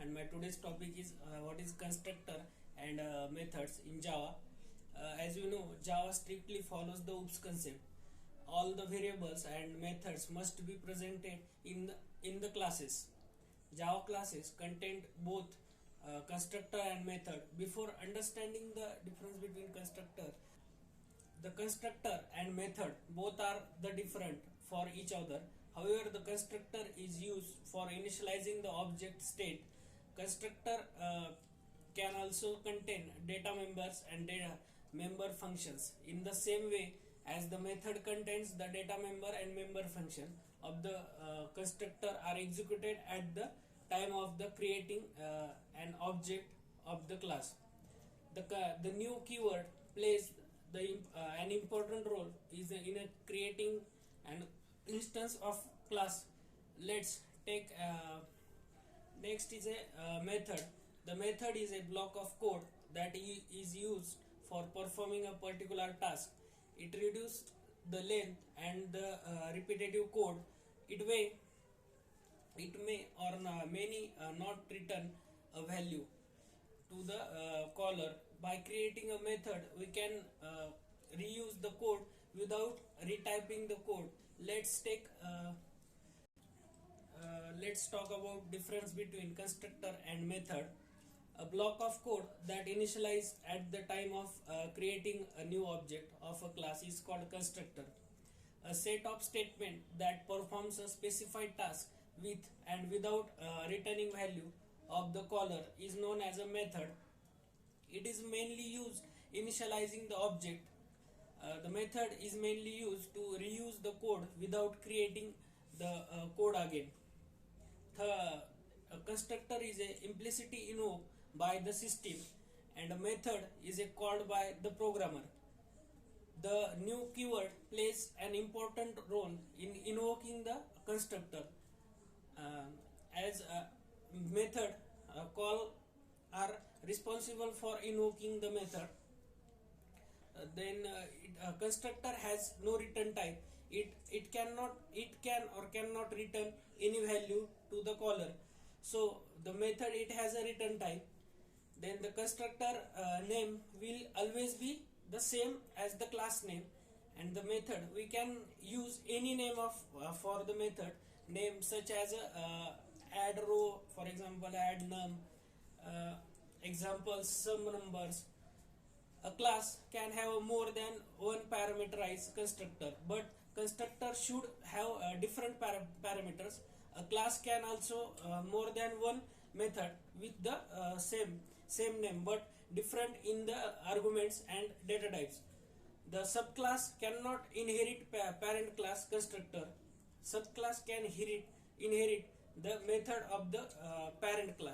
and my today's topic is what is constructor and methods in Java. As you know, Java strictly follows the OOPS concept. All the variables and methods must be presented in the classes. Java classes contain both constructor and method. Before understanding the difference between the constructor and method both are the different for each other. However, the constructor is used for initializing the object state. Constructor can also contain data members and data member functions in the same way as the method contains the data member and member function of the constructor are executed at the time of the creating an object of the class. The new keyword plays an important role is in creating an instance of class. Let's take next is a method. The method is a block of code that is used for performing a particular task. It reduces the length and the repetitive code. It may or not return a value to the caller. By creating a method, we can reuse the code without retyping the code. Let's talk about difference between constructor and method. A block of code that initialized at the time of creating a new object of a class is called constructor. A set of statements that performs a specified task with and without returning value of the caller is known as a method. It is mainly used initializing the object. The method is mainly used to reuse the code without creating the code again. A constructor is a implicitly invoked by the system and a method is a called by the programmer. The new keyword plays an important role in invoking the constructor. As a method call are responsible for invoking the method. Constructor has no return type. It can or cannot return any value to the caller. So the method it has a return type. Then the constructor name will always be the same as the class name, and the method we can use any name of for the method name such as add row, for example add num, examples sum numbers. A class can have more than one parameterized constructor, but constructor should have different parameters. A class can also more than one method with the same name but different in the arguments and data types. The subclass cannot inherit parent class constructor. Subclass can inherit the method of the parent class.